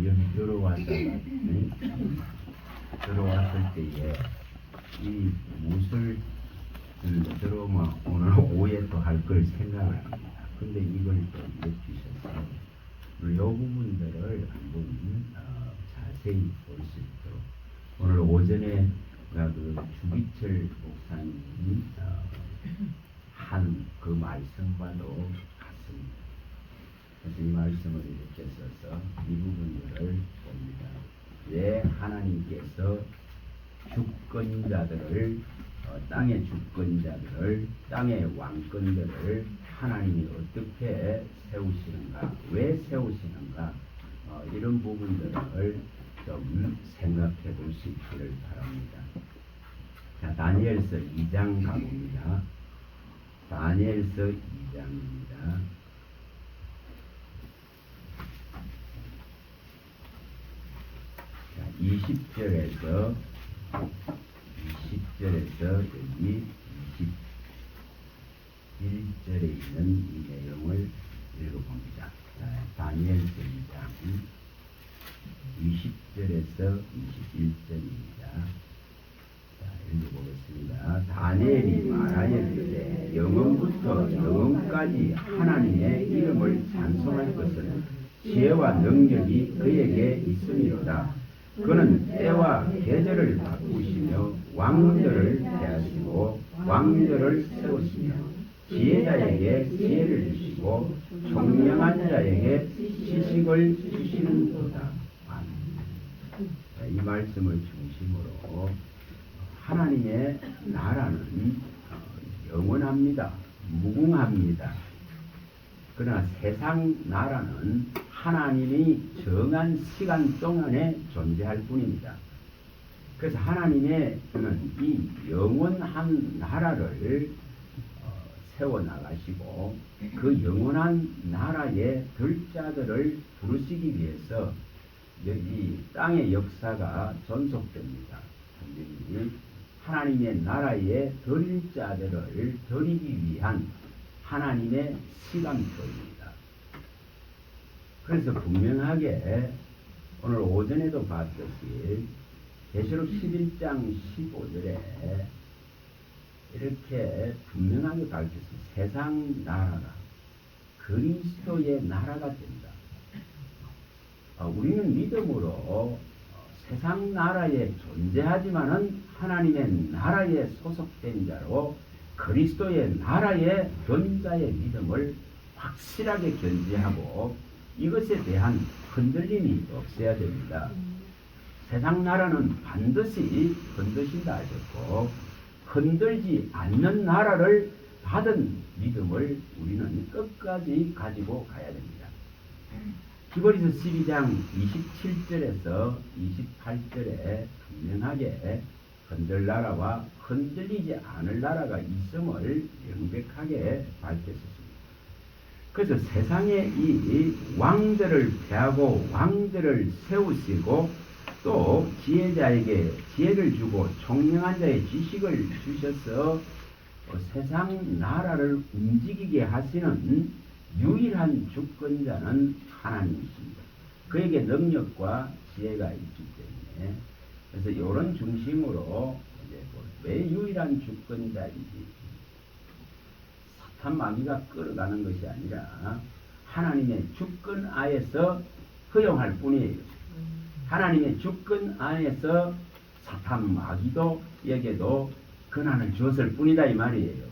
여기 들어왔을 때에 이 무술 들어오면 오늘 오해 또 할 걸 생각을 합니다. 근데 이걸 또 주셔서 이 부분들을 한번 자세히 볼 수 있도록 오늘 오전에 그 주기철 목사님이 한 그 말씀과도 같습니다. 그래서 이 말씀을 이렇게 써서 이 부분들을 봅니다. 왜 하나님께서 주권자들을 땅의 주권자들을 땅의 왕권들을 하나님이 어떻게 세우시는가, 왜 세우시는가, 이런 부분들을 좀 생각해 볼 수 있기를 바랍니다. 자, 다니엘서 2장 가봅니다. 다니엘서 2장입니다. 자, 20절에서 여기 21절에 있는 이 내용을 읽어봅니다. 자, 다니엘서 2장 20절에서 21절입니다. 자, 읽어보겠습니다. 다니엘이 말하였으되 영원부터 영원까지 하나님의 이름을 찬송할 것은 지혜와 능력이 그에게 있음이로다. 그는 때와 계절을 바꾸시며 왕들을 대하시고 왕들을 세우시며 지혜자에게 지혜를 주시고 총명한 자에게 지식을 주시는도다. 이 말씀을 중심으로 하나님의 나라는 영원합니다. 무궁합니다. 그러나 세상 나라는 하나님이 정한 시간 동안에 존재할 뿐입니다. 그래서 하나님의 이 영원한 나라를 세워나가시고 그 영원한 나라의 들자들을 부르시기 위해서 이 땅의 역사가 존속됩니다. 하나님의 나라의 들자들을 드리기 위한 하나님의 시간표입니다. 그래서 분명하게 오늘 오전에도 봤듯이 계시록 11장 15절에 이렇게 분명하게 밝혔습니다. 세상 나라가 그리스도의 나라가 된다. 우리는 믿음으로 세상 나라에 존재하지만은 하나님의 나라에 소속된 자로 그리스도의 나라의 존자의 믿음을 확실하게 견지하고 이것에 대한 흔들림이 없어야 됩니다. 세상 나라는 반드시 흔드신다 하셨고 흔들지 않는 나라를 받은 믿음을 우리는 끝까지 가지고 가야 됩니다. 히브리서 12장 27절에서 28절에 분명하게 흔들 나라와 흔들리지 않을 나라가 있음을 명백하게 밝혔습니다. 그래서 세상에 이 왕들을 폐하고 왕들을 세우시고 또 지혜자에게 지혜를 주고 총명한 자의 지식을 주셔서 세상 나라를 움직이게 하시는 유일한 주권자는 하나님이십니다. 그에게 능력과 지혜가 있기 때문에 그래서 이런 중심으로 왜 유일한 주권자인지 사탄 마귀가 끌어가는 것이 아니라 하나님의 주권 하에서 허용할 뿐이에요. 하나님의 주권 안에서 사탄 마귀도 에게도 권한을 주었을 뿐이다 이 말이에요.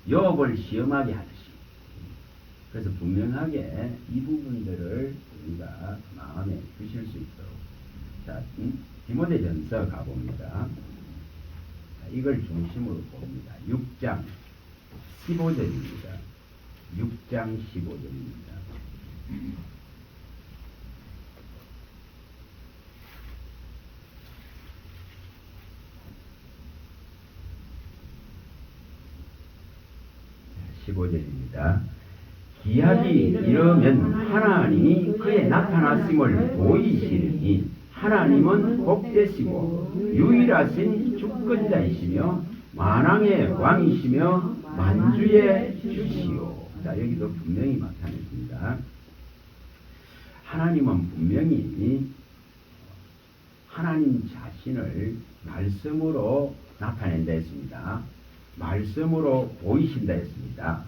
욥을 시험하게 하듯이. 그래서 분명하게 이 부분들을 우리가 마음에 드실 수 있도록. 자, 디모데전서 가봅니다. 이걸 중심으로 봅니다. 6장 15절입니다. 6장 15절입니다. 15절입니다. 기약이 이르면 하나님이 그의 나타났음을 보이시니 하나님은 복되시고 유일하신 주권자이시며 만왕의 왕이시며 만주의 주시오. 자, 여기도 분명히 나타냈습니다. 하나님은 분명히 하나님 자신을 말씀으로 나타낸다 했습니다. 말씀으로 보이신다 했습니다.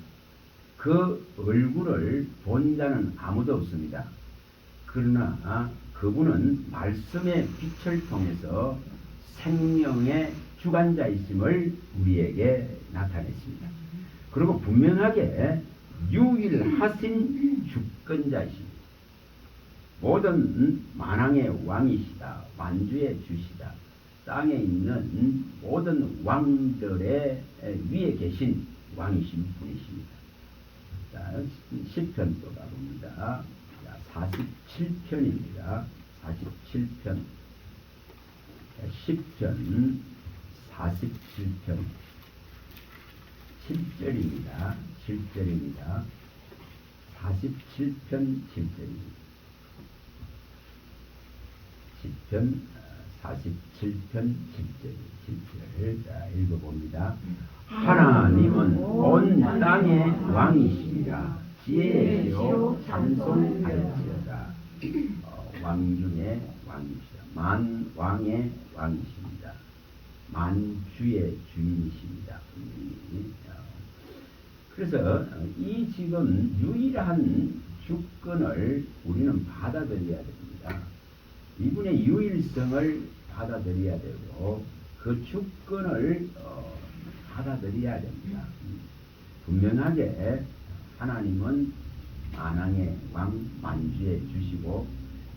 그 얼굴을 본 자는 아무도 없습니다. 그러나 그분은 말씀의 빛을 통해서 생명의 주관자이심을 우리에게 나타냈습니다. 그리고 분명하게 유일하신 주권자이십니다. 모든 만왕의 왕이시다. 만주의 주시다. 땅에 있는 모든 왕들의 위에 계신 왕이신 분이십니다. 자, 10편 또 가봅니다. 47편입니다. 47편. 10편 47편 7절입니다. 7절입니다. 47편 7절입니다. 10편 47편 7절. 자, 읽어봅니다. 하나님은 온 땅의 왕이시니라. 지혜시오 찬송하였지어다. 왕 중에 왕이시다. 만왕의 왕이십니다. 만주의 주인이십니다. 그래서 이 지금 유일한 주권을 우리는 받아들여야 됩니다. 이분의 유일성을 받아들여야 되고 그 주권을 받아들여야 됩니다. 분명하게 하나님은 만왕의 왕 만주의 주시고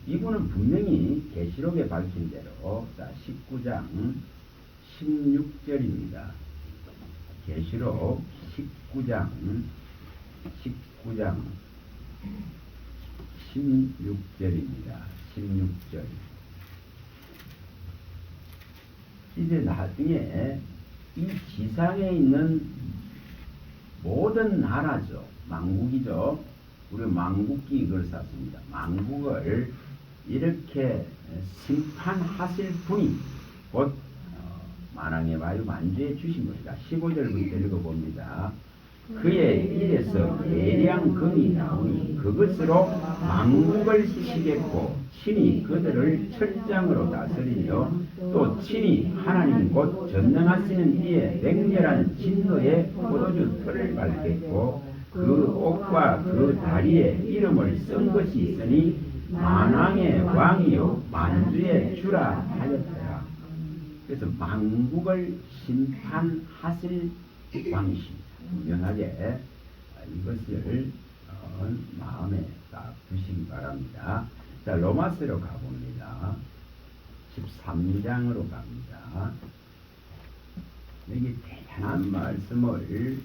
이분은 분명히 계시록에 밝힌 대로 자 19장 16절입니다. 계시록 19장 16절입니다. 16절. 이제 나중에 이 지상에 있는 모든 나라죠. 만국이죠. 우리 만국기 이걸 샀습니다. 만국을 이렇게 심판하실 분이 곧 만왕의 와유 만주에 주신 것이다. 15절부터 읽어봅니다. 그의 입에서 예리한 금이 나오니 그것으로 만국을 치겠고 친히 그들을 철장으로 다스리며 또 친히 하나님 곧 전능하시는 이의 맹렬한 진노의 포도주 틀을 밟겠고 그 옥과 그 다리에 이름을 쓴 것이 있으니 만왕의 왕이요 만주의 주라 하였더라. 그래서 만국을 심판하실 왕이십니다. 분명하게 이것을 마음에 딱 두시기 바랍니다. 자, 로마서로 가봅니다. 13장으로 갑니다. 여기 대단한 말씀을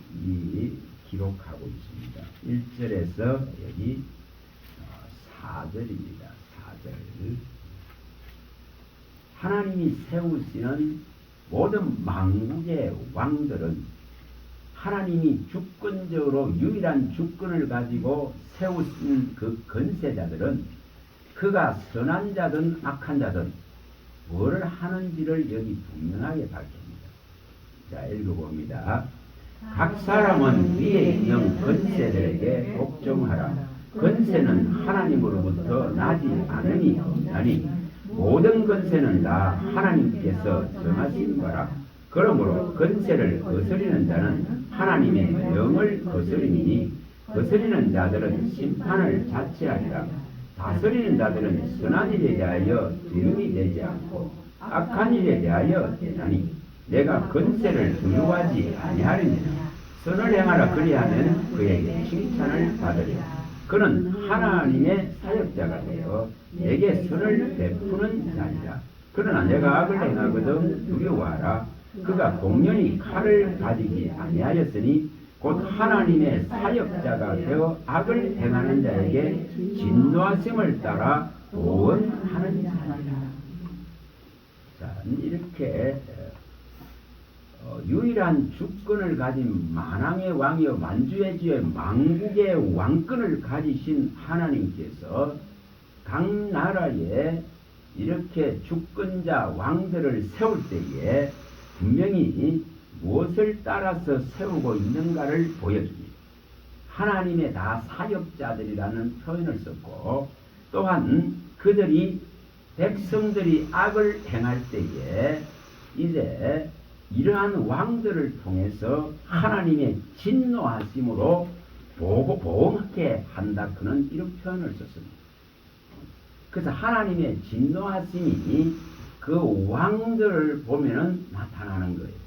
기록하고 있습니다. 1절에서 여기 4절입니다. 4절. 하나님이 세우시는 모든 만국의 왕들은 하나님이 주권적으로 유일한 주권을 가지고 세우신 그 건세자들은 그가 선한 자든 악한 자든 뭐를 하는지를 여기 분명하게 밝힙니다. 자, 읽어봅니다. 각 사람은 위에 있는 건세들에게 복종하라. 건세는 하나님으로부터 나지 않으니 모든 건세는 다 하나님께서 정하신 거라. 그러므로 건세를 거스리는 자는 하나님의 명을 거스리니 거스리는 자들은 심판을 자체하리라. 다스리는 자들은 선한 일에 대하여 두려움이 되지 않고 악한 일에 대하여 되나니 내가 건세를 두려워하지 아니하리니라. 선을 행하라. 그리하면 그에게 칭찬을 받으리라. 그는 하나님의 사역자가 되어 내게 선을 베푸는 자니라. 그러나 내가 악을 행하거든 두려워하라. 그가 공연히 칼을 가지지 아니하였으니 곧 하나님의 사역자가 되어 악을 행하는 자에게 진노하심을 따라 보응하는 자니라. 자, 이렇게 유일한 주권을 가진 만왕의 왕이요 만주의 주의 만국의 왕권을 가지신 하나님께서 각 나라에 이렇게 주권자 왕들을 세울 때에 분명히 무엇을 따라서 세우고 있는가를 보여줍니다. 하나님의 다 사역자들이라는 표현을 썼고 또한 그들이 백성들이 악을 행할 때에 이제 이러한 왕들을 통해서 하나님의 진노하심으로 보응하게 한다. 그는 이런 표현을 썼습니다. 그래서 하나님의 진노하심이 그 왕들을 보면은 나타나는 거예요.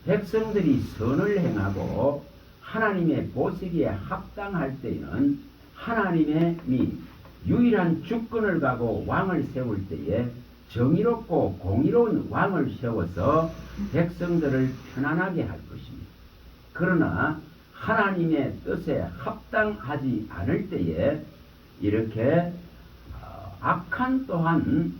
백성들이 선을 행하고 하나님의 보시기에 합당할 때에는 하나님의 유일한 주권을 가고 왕을 세울 때에 정의롭고 공의로운 왕을 세워서 백성들을 편안하게 할 것입니다. 그러나 하나님의 뜻에 합당하지 않을 때에 이렇게 악한 또한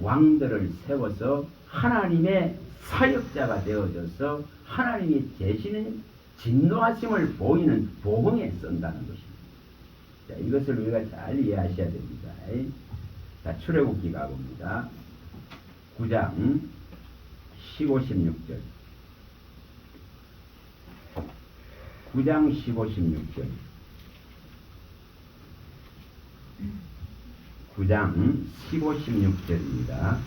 왕들을 세워서 하나님의 사역자가 되어져서 하나님이 제시는 진노하심을 보이는 보응에 쓴다는 것입니다. 자, 이것을 우리가 잘 이해하셔야 됩니다. 자, 출애굽기 가봅니다. 9장 15, 16절. 9장 15, 16절. 9장 15, 16절입니다.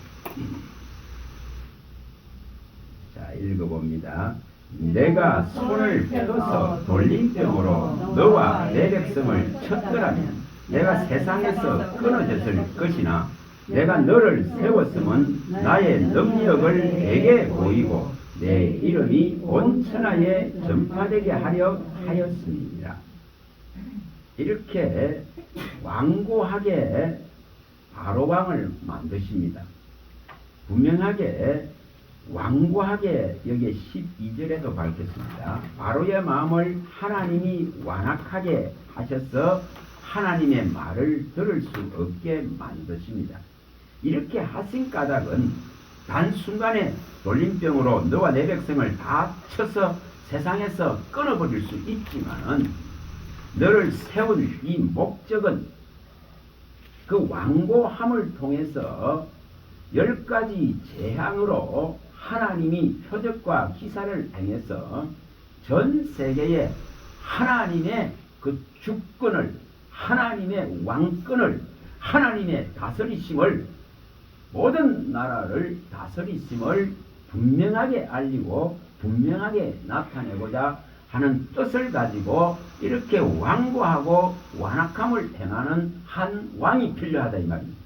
자, 읽어봅니다. 내가 손을 펴서 돌림병으로 너와 내 백성을 쳤더라면 내가 세상에서 끊어졌을 것이나 내가 너를 세웠으면 나의 능력을 내게 보이고 내 이름이 온 천하에 전파되게 하려 하였습니다. 이렇게 완고하게 바로왕을 만드십니다. 분명하게 완고하게 여기 12절에도 밝혔습니다. 바로의 마음을 하나님이 완악하게 하셔서 하나님의 말을 들을 수 없게 만드십니다. 이렇게 하신 까닭은 단순간에 돌림병으로 너와 내 백성을 다 쳐서 세상에서 끊어버릴 수 있지만은 너를 세운 이 목적은 그 완고함을 통해서 10가지 재앙으로 하나님이 표적과 기사를 행해서 전 세계에 하나님의 그 주권을, 하나님의 왕권을, 하나님의 다스리심을, 모든 나라를 다스리심을 분명하게 알리고 분명하게 나타내고자 하는 뜻을 가지고 이렇게 완고하고 완악함을 행하는 한 왕이 필요하다 이 말입니다.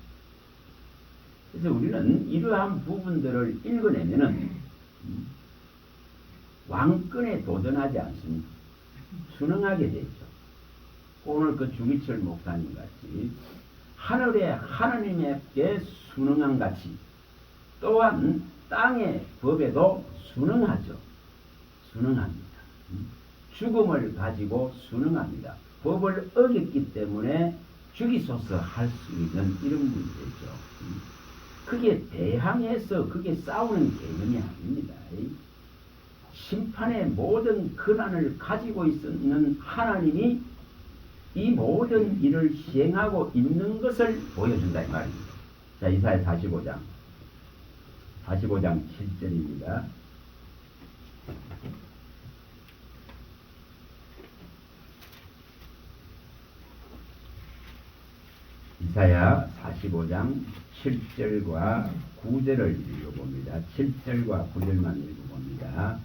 그래서 우리는 이러한 부분들을 읽어내면은 왕권에 도전하지 않습니다. 순응하게 되죠. 오늘 그 주기철 목사님 같이 하늘의 하나님께 순응한 같이 또한 땅의 법에도 순응하죠. 순응합니다. 죽음을 가지고 순응합니다. 법을 어겼기 때문에 죽이소서 할 수 있는 이런 문제죠. 그게 대항해서 그게 싸우는 개념이 아닙니다. 심판의 모든 권한을 가지고 있는 하나님이 이 모든 일을 시행하고 있는 것을 보여준다 이 말입니다. 자, 이사야 45장 7절입니다. 이사야 45장 7절과 9절을 읽어봅니다. 7절과 9절만 읽어봅니다.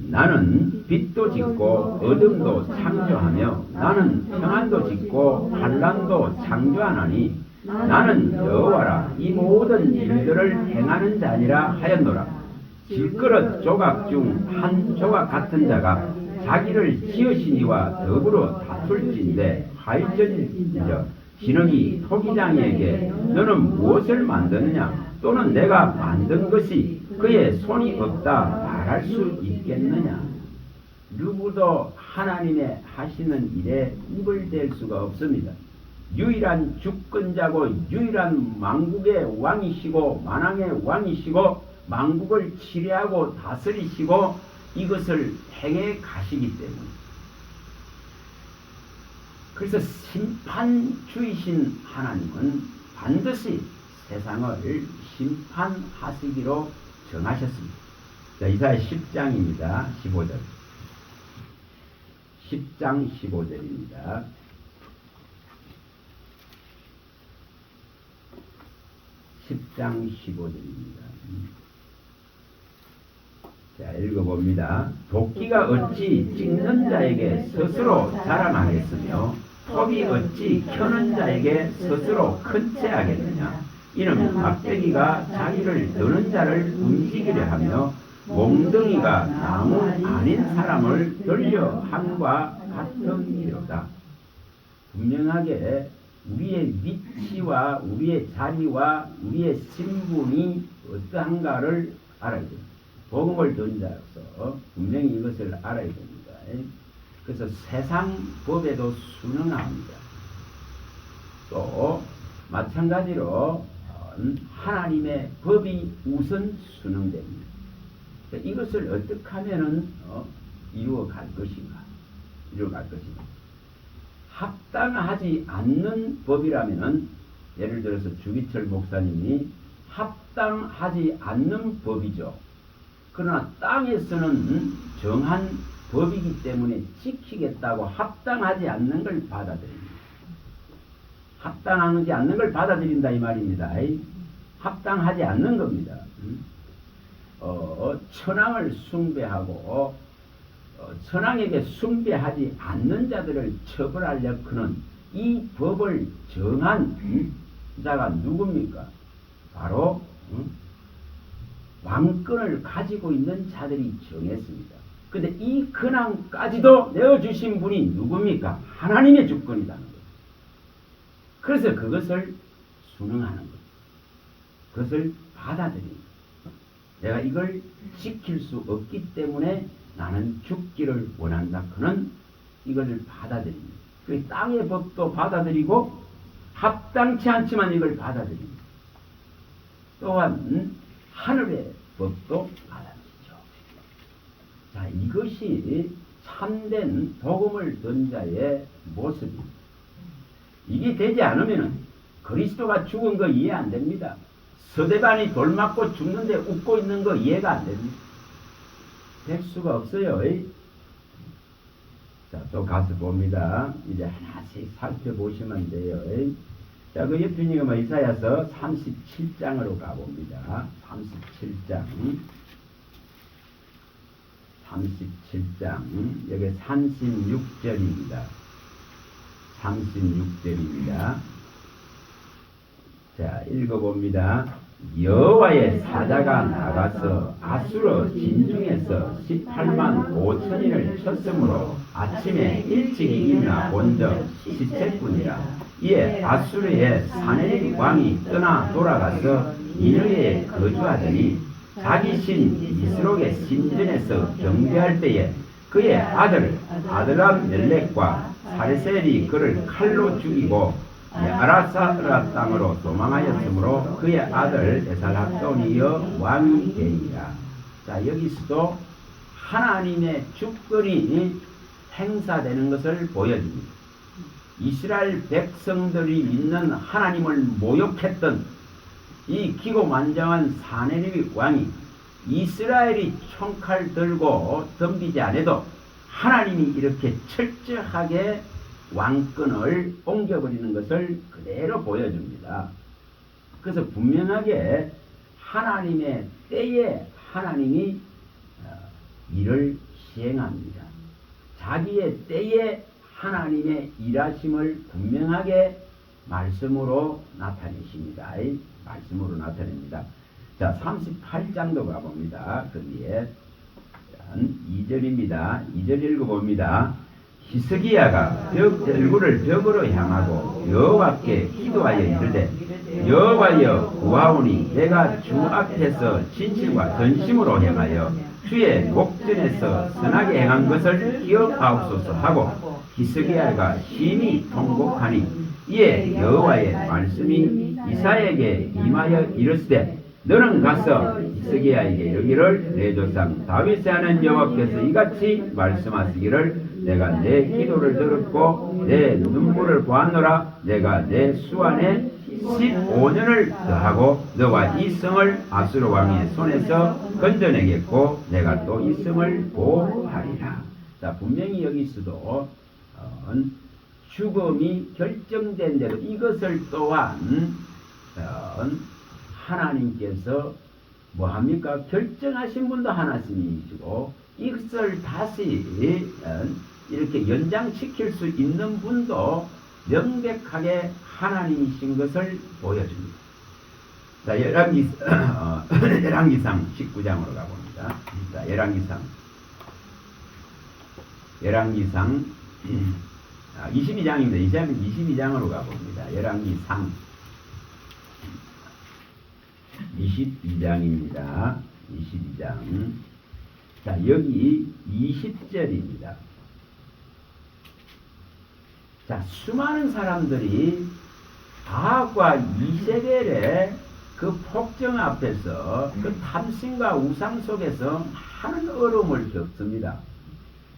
나는 빛도 짓고 어둠도 창조하며 나는 평안도 짓고 환난도 창조하나니 나는 여호와라 이 모든 일들을 행하는 자니라 하였노라. 질그릇 조각 중 한 조각 같은 자가 자기를 지으시니와 더불어 다툴진대 하일전이여 진흙이 토기장이에게 너는 무엇을 만드느냐 또는 내가 만든 것이 그의 손이 없다 말할 수 있겠느냐. 누구도 하나님의 하시는 일에 입을 댈 수가 없습니다. 유일한 주권자고 유일한 만국의 왕이시고 만왕의 왕이시고 만국을 치뢰하고 다스리시고 이것을 행해 가시기 때문에 그래서 심판주이신 하나님은 반드시 세상을 심판하시기로 정하셨습니다. 자, 이사야 10장입니다. 15절 10장 15절입니다. 10장 15절입니다. 자, 읽어봅니다. 도끼가 어찌 찍는 자에게 스스로 자랑하겠으며 톱이 어찌 켜는 자에게 스스로 큰 채 하겠느냐. 이는 막대기가 자기를 드는 자를 움직이려 하며 몽둥이가 나무 아닌 사람을 들려 함과 같은 이로다. 분명하게 우리의 위치와 우리의 자리와 우리의 신분이 어떠한가를 알아야 됩니다. 복음을 든 자로서 분명히 이것을 알아야 됩니다. 그래서 세상 법에도 순응합니다. 또 마찬가지로 하나님의 법이 우선 순응됩니다. 이것을 어떻게 하면은 이루어갈 것인가? 합당하지 않는 법이라면은 예를 들어서 주기철 목사님이 합당하지 않는 법이죠. 그러나 땅에서는 정한 법이기 때문에 지키겠다고 합당하지 않는 걸 받아들입니다. 합당하지 않는 걸 받아들인다 이 말입니다. 합당하지 않는 겁니다. 천황을 숭배하고 천황에게 숭배하지 않는 자들을 처벌하려는 이 법을 정한 자가 누굽니까? 바로 왕권을 가지고 있는 자들이 정했습니다. 근데 이 근황까지도 내어주신 분이 누굽니까? 하나님의 주권이라는 거예요. 그래서 그것을 순응하는 거예요. 그것을 받아들입니다. 내가 이걸 지킬 수 없기 때문에 나는 죽기를 원한다. 그는 이걸 받아들입니다. 그 땅의 법도 받아들이고 합당치 않지만 이걸 받아들입니다. 또한 하늘의 법도 받아들이죠. 자, 이것이 참된 복음을 든 자의 모습입니다. 이게 되지 않으면 그리스도가 죽은 거 이해 안 됩니다. 서대반이 돌 맞고 죽는데 웃고 있는 거 이해가 안 됩니다. 될 수가 없어요. 자, 또 가서 봅니다. 이제 하나씩 살펴보시면 돼요. 자, 그 옆에 있는 거 이사야서 37장으로 가봅니다. 37장. 여기 36절입니다. 36절입니다. 자, 읽어봅니다. 여호와의 사자가 나가서 아수르 진중에서 18만 5천인을 쳤으므로 아침에 일찍이 일어나 본적 시체뿐이라. 이에 아수르의 사네립 왕이 떠나 돌아가서 니느웨에 거주하더니 자기 신 이스록의 신전에서 경배할 때에 그의 아들 아드람 멜렉과 사레셀이 그를 칼로 죽이고 아라사라 땅으로 도망하였으므로 그의 아들 에살합돈이여 왕이 되니라. 자, 여기서도 하나님의 주권이 행사되는 것을 보여줍니다. 이스라엘 백성들이 믿는 하나님을 모욕했던 이 기고만장한 사네립 왕이 이스라엘이 총칼 들고 덤비지 않아도 하나님이 이렇게 철저하게 왕권을 옮겨버리는 것을 그대로 보여줍니다. 그래서 분명하게 하나님의 때에 하나님이 일을 시행합니다. 자기의 때에 하나님의 일하심을 분명하게 말씀으로 나타내십니다. 말씀으로 나타냅니다. 자, 38장도 가봅니다. 그 뒤에 2절입니다. 2절 읽어봅니다. 히스기야가 얼굴을 벽으로 향하고 여호와께 기도하여 이르되 여호와여 구하오니 내가 주 앞에서 진실과 전심으로 행하여 주의 목전에서 선하게 행한 것을 기억하옵소서 하고 히스기야가 심히 통곡하니 이에 여호와의 말씀이 이사야에게 임하여 이르시되 너는 가서 히스기야에게 이르기를 내 조상 다윗의 하는 여호와께서 이같이 말씀하시기를 내가 내 기도를 들었고 내 눈물을 보았노라. 내가 내 수완에 15년을 더하고 너와 이 성을 아수르 왕의 손에서 건져내겠고 내가 또 이 성을 보호하리라. 자, 분명히 여기서도 죽음이 결정된 대로 이것을 또한 하나님께서 뭐합니까? 결정하신 분도 하나님이시고 이것을 다시 이렇게 연장시킬 수 있는 분도 명백하게 하나님이신 것을 보여줍니다. 자, 열왕기상 19장으로 가봅니다. 자, 열왕기상 22장입니다. 22장으로 가봅니다. 열왕기상 22장입니다. 22장. 자, 여기 20절입니다. 자, 수많은 사람들이 아합과 이세벨의 그 폭정 앞에서 그 탐심과 우상 속에서 많은 어려움을 겪습니다.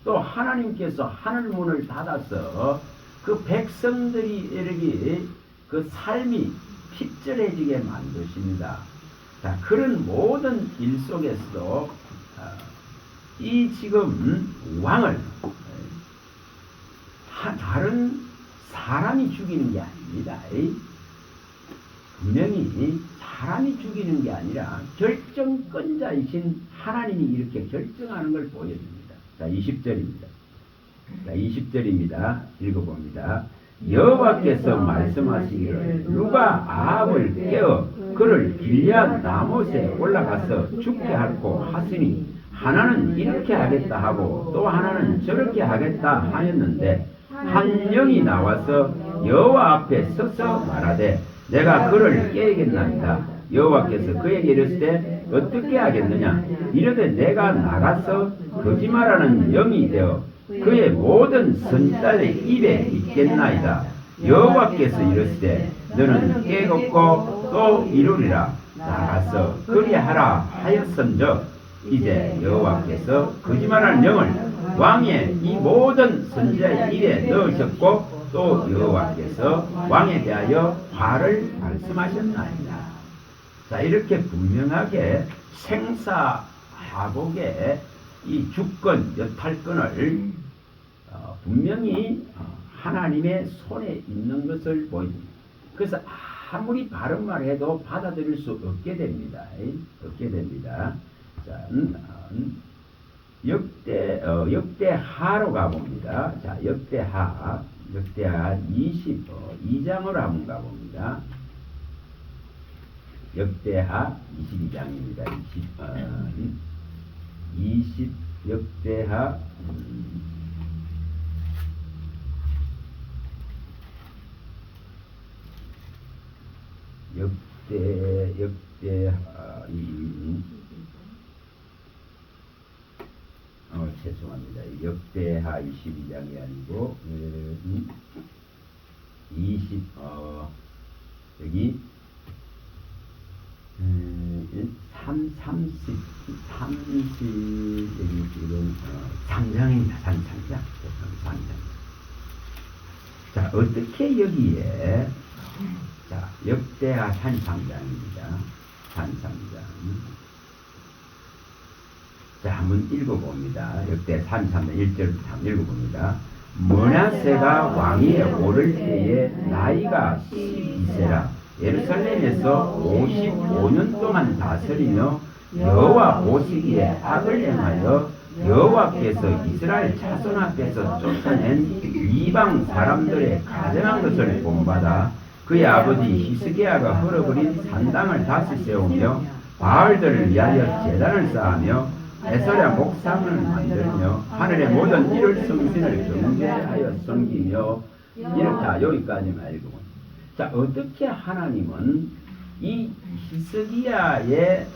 또 하나님께서 하늘문을 닫아서 그 백성들이 그 삶이 핍절해지게 만드십니다. 자, 그런 모든 일 속에서도 이 지금 왕을 다른 사람이 죽이는 게 아닙니다. 분명히 사람이 죽이는 게 아니라 결정권자이신 하나님이 이렇게 결정하는 걸 보여줍니다. 자, 20절입니다. 자, 20절입니다. 읽어봅니다. 여호와께서 말씀하시기를 누가 아합을 깨어 그를 길앗 나못에 올라가서 죽게 할고 하시니 하나는 이렇게 하겠다 하고 또 하나는 저렇게 하겠다 하였는데 한 영이 나와서 여호와 앞에 서서 말하되 내가 그를 깨겠나이다. 여호와께서 그에게 이르시되 어떻게 하겠느냐? 이르되 내가 나가서 거짓말하는 영이 되어 그의 모든 선지자의 입에 있겠나이다. 여호와께서 이르시되 너는 깨겠고 또 이루리라. 나가서 그리하라 하였음즉 이제 여호와께서 거짓말하는 영을 왕의 이 모든 선지자의 입에 넣으셨고 또 여호와께서 왕에 대하여 화를 말씀하셨나이다. 자, 이렇게 분명하게 생사하복의 이 주권, 여탈권을 분명히 하나님의 손에 있는 것을 보여줍니다. 그래서 아무리 바른 말 해도 받아들일 수 없게 됩니다. 없게 됩니다. 자, 역대하로 가봅니다. 자, 역대하 22장으로 한번 가봅니다. 역대하 22장입니다. 역대하 죄송합니다. 역대하 22장이 아니고 여기 30 여기 지금 3장입니다. 3장. 자, 어떻게 여기에 자, 역대하 33장입니다. 33장. 자, 한번 읽어봅니다. 역대 33장 1절부터 한번 읽어봅니다. 므낫세가 왕위에 오를 때에 나이가 12세라 예루살렘에서 55년 동안 다스리며 여호와 보시기에 악을 행하여 여호와께서 이스라엘 자손 앞에서 쫓아낸 이방 사람들의 가증한 것을 본받아 그의 아버지 히스기야가 헐어버린 산당을 다시 세우며 바알들을 위하여 제단을 쌓으며 에서랴 목상을 만들며 하늘의 모든 이를 성신을 경배하여 섬기며 이렇다. 여기까지만 읽어보니 자, 어떻게 하나님은 이 히스기야의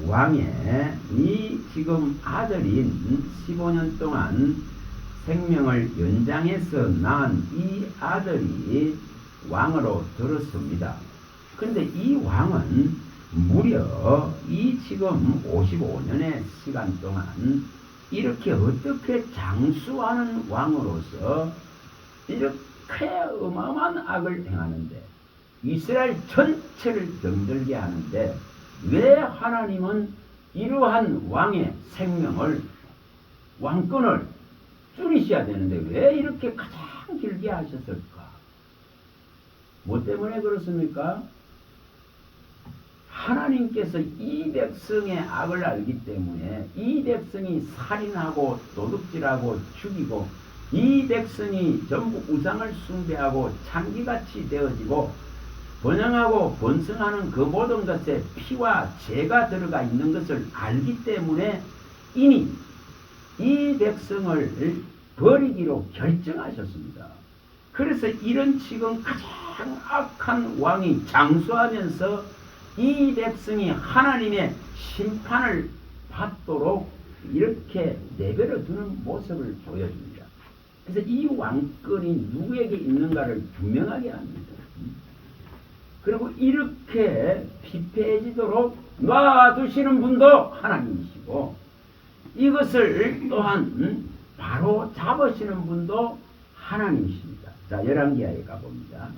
왕의 이 지금 아들인 15년 동안 생명을 연장해서 낳은 이 아들이 왕으로 들었습니다. 그런데 이 왕은 무려 이 지금 55년의 시간 동안 이렇게 어떻게 장수하는 왕으로서 이렇게 어마어마한 악을 행하는데 이스라엘 전체를 병들게 하는데 왜 하나님은 이러한 왕의 생명을 왕권을 줄이셔야 되는데 왜 이렇게 가장 길게 하셨을까? 뭐 때문에 그렇습니까? 하나님께서 이 백성의 악을 알기 때문에 이 백성이 살인하고 도둑질하고 죽이고 이 백성이 전부 우상을 숭배하고 창기같이 되어지고 번영하고 번성하는 그 모든 것에 피와 죄가 들어가 있는 것을 알기 때문에 이미 이 백성을 버리기로 결정하셨습니다. 그래서 이런 지금 가장 악한 왕이 장수하면서 이 백성이 하나님의 심판을 받도록 이렇게 내버려 두는 모습을 보여줍니다. 그래서 이 왕권이 누구에게 있는가를 분명하게 합니다. 그리고 이렇게 피폐해지도록 놔두시는 분도 하나님이시고 이것을 또한 바로 잡으시는 분도 하나님이십니다. 자, 열왕기하에 가봅니다.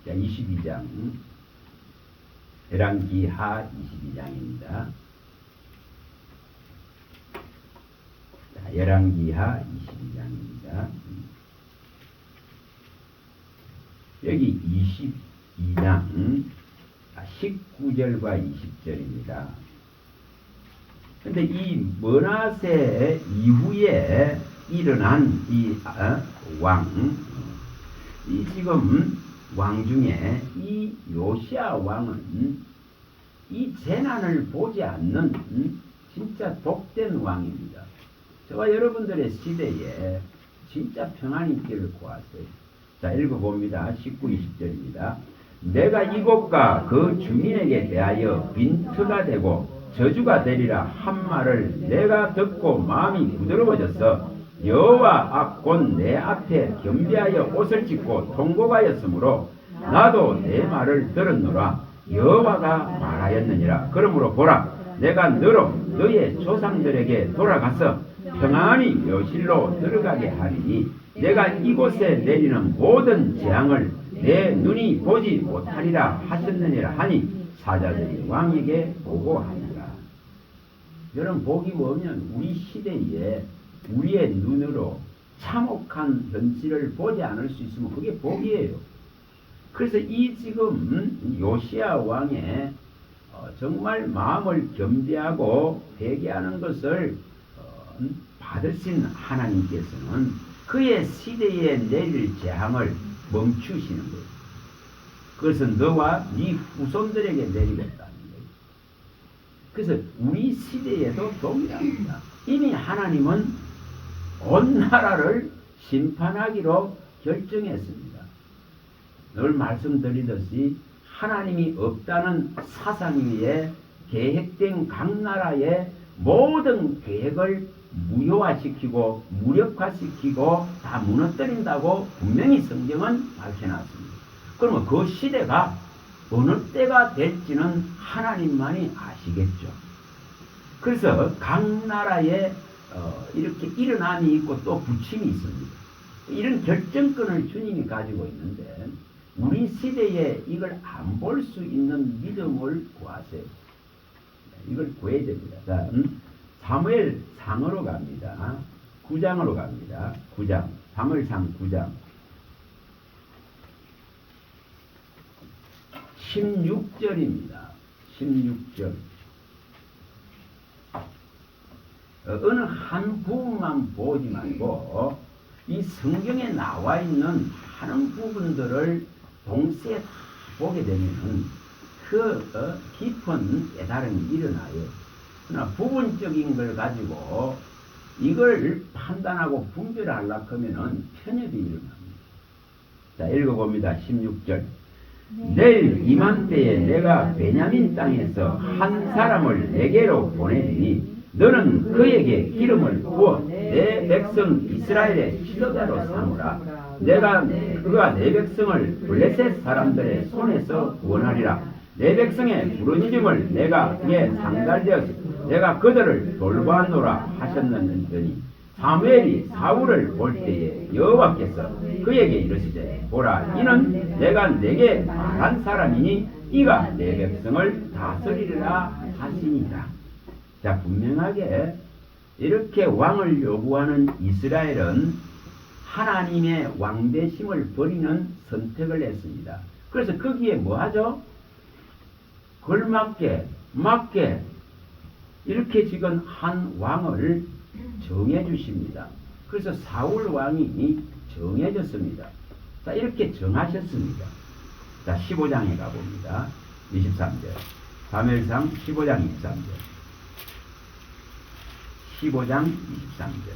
자, 22장. 열왕기하 22장입니다. 자, 열왕기하 22장입니다. 여기 22장 19절과 20절입니다. 근데 이 므낫세 이후에 일어난 이 왕, 이 지금 왕 중에 이 요시야 왕은 이 재난을 보지 않는 진짜 복된 왕입니다. 저와 여러분들의 시대에 진짜 평안이 있기를 구하세요. 자, 읽어봅니다. 19, 20절입니다. 내가 이곳과 그 주민에게 대하여 빈트가 되고 저주가 되리라 한 말을 내가 듣고 마음이 부드러워져서 여호와 앞 곧 내 앞에 겸비하여 옷을 찢고 통곡하였으므로 나도 내 말을 들었노라. 여호와가 말하였느니라. 그러므로 보라, 내가 너로 너의 조상들에게 돌아가서 평안히 묘실로 들어가게 하리니 내가 이곳에 내리는 모든 재앙을 내 눈이 보지 못하리라 하셨느니라 하니 사자들이 왕에게 보고하니라. 여러분, 복이 뭐냐면 우리 시대에 우리의 눈으로 참혹한 현실을 보지 않을 수 있으면 그게 복이에요. 그래서 이 지금 요시야 왕의 정말 마음을 겸비하고 회개하는 것을 받으신 하나님께서는 그의 시대에 내릴 재앙을 멈추시는 거예요. 그것은 너와 네 후손들에게 내리겠다는 거예요. 그래서 우리 시대에도 동일합니다. 이미 하나님은 온 나라를 심판하기로 결정했습니다. 늘 말씀드리듯이 하나님이 없다는 사상 위에 계획된 각 나라의 모든 계획을 무효화시키고 무력화시키고 다 무너뜨린다고 분명히 성경은 밝혀놨습니다. 그러면 그 시대가 어느 때가 될지는 하나님만이 아시겠죠. 그래서 각 나라에 이렇게 일어남이 있고 또 부침이 있습니다. 이런 결정권을 주님이 가지고 있는데 우리 시대에 이걸 안 볼 수 있는 믿음을 구하세요. 이걸 구해야 됩니다. 자, 사무엘 상으로 갑니다. 9장으로 갑니다. 9장. 사무엘상 9장. 16절입니다. 16절. 어느 한 부분만 보지 말고 이 성경에 나와 있는 많은 부분들을 동시에 다 보게 되면 그 깊은 깨달음이 일어나요. 그러나 부분적인 걸 가지고 이걸 판단하고 분별하려고 하면은 편협이 일어납니다. 자, 읽어봅니다. 16절. 내일 이맘때에 내가 베냐민 땅에서 한 사람을 내게로 보내리니 너는 그에게 기름을 부어 내 백성 이스라엘의 지도자로 삼으라. 내가 그가 내 백성을 블레셋 사람들의 손에서 구원하리라. 내 백성의 부르짖음을 내가 그에 상달되었으니 내가 그들을 돌보았노라 하셨느니 사무엘이 사울을 볼 때에 여호와께서 그에게 이르시되 보라, 이는 내가 내게 말한 사람이니 이가 내 백성을 다스리리라 하시니라. 자, 분명하게 이렇게 왕을 요구하는 이스라엘은 하나님의 왕대심을 버리는 선택을 했습니다. 그래서 거기에 뭐 하죠? 걸맞게 맞게 이렇게 지금 한 왕을 정해 주십니다. 그래서 사울 왕이 정해졌습니다. 자, 이렇게 정하셨습니다. 자, 15장에 가봅니다. 23절. 사무엘상 15장 23절. 15장 23절.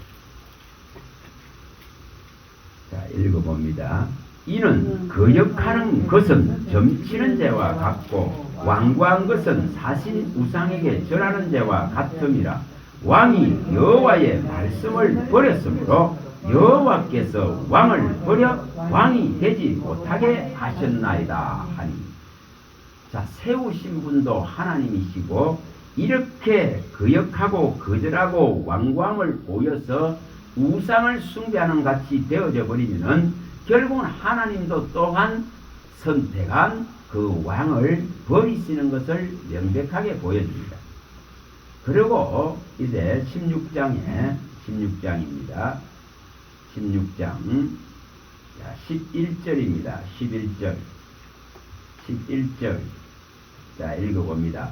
자, 읽어봅니다. 이는 거역하는 것은 점치는 죄와 같고 완고한 것은 사신 우상에게 절하는 죄와 같음이라. 왕이 여호와의 말씀을 버렸으므로 여호와께서 왕을 버려 왕이 되지 못하게 하셨나이다 하니. 자, 세우신 분도 하나님이시고 이렇게 거역하고 거절하고 완고함을 보여서 우상을 숭배하는 같이 되어져 버리면은 결국은 하나님도 또한 선택한 그 왕을 버리시는 것을 명백하게 보여줍니다. 그리고 이제 16장입니다. 16장 11절입니다. 11절. 자, 읽어봅니다.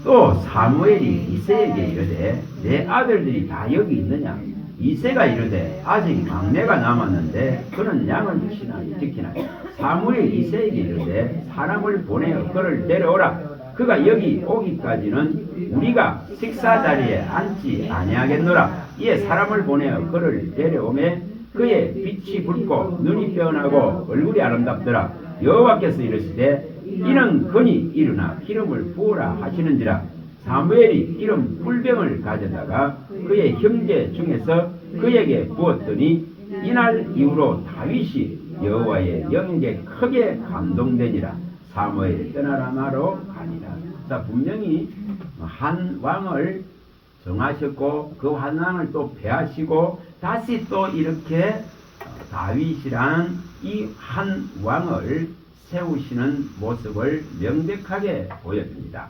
또 사무엘이 이새에게 이르되 내 아들들이 다 여기 있느냐? 이새가 이르되 아직 막내가 남았는데 그는 양을 지키나. 사무엘이 이새에게 이르되 사람을 보내어 그를 데려오라. 그가 여기 오기까지는 우리가 식사 자리에 앉지 아니하겠노라. 이에 사람을 보내어 그를 데려오매 그의 빛이 붉고 눈이 빼어나고 얼굴이 아름답더라. 여호와께서 이르시되 이는 그니 일어나 기름을 부으라 하시는지라. 사무엘이 기름 풀병을 가져다가 그의 형제 중에서 그에게 부었더니 이날 이후로 다윗이 여호와의 영에게 크게 감동되니라. 사무엘이 떠나라 마로 가니라. 자, 분명히 한 왕을 정하셨고 그 한 왕을 또 폐하시고 다시 또 이렇게 다윗이란 이 한 왕을 세우시는 모습을 명백하게 보여줍니다.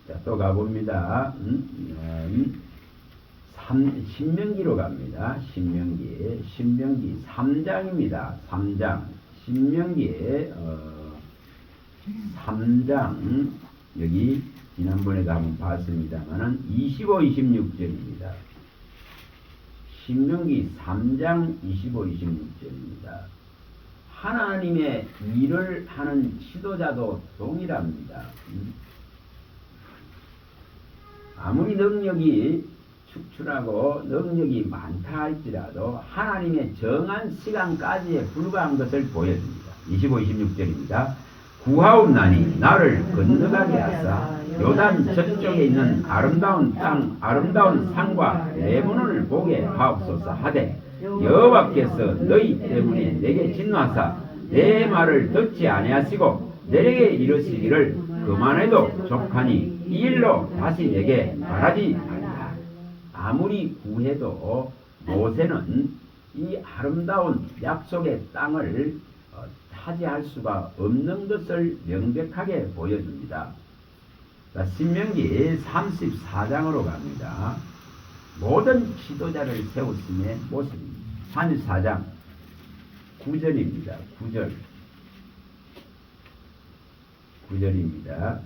자, 또 가봅니다. 신명기로 갑니다. 신명기 3장입니다. 3장. 신명기 3장 여기 지난번에도 한번 봤습니다만은 25, 26절입니다. 신명기 3장 25, 26절입니다. 하나님의 일을 하는 지도자도 동일합니다. 아무리 능력이 축출하고 능력이 많다 할지라도 하나님의 정한 시간까지에 불과한 것을 보여줍니다. 25, 26절입니다. 구하옵나니 나를 건너가게 하사 요단 저쪽에 있는 아름다운 땅 아름다운 산과 레바논을 보게 하옵소서 하되 여호와께서 너희 때문에 내게 진노하사 내 말을 듣지 아니하시고 내게 이르시기를 그만해도 족하니 이 일로 다시 내게 말하지 말라. 아무리 구해도 모세는 이 아름다운 약속의 땅을 차지할 수가 없는 것을 명백하게 보여줍니다. 자, 신명기 34장으로 갑니다. 모든 지도자를 세우심의 모습입니다. 34장 9절입니다. 9절입니다.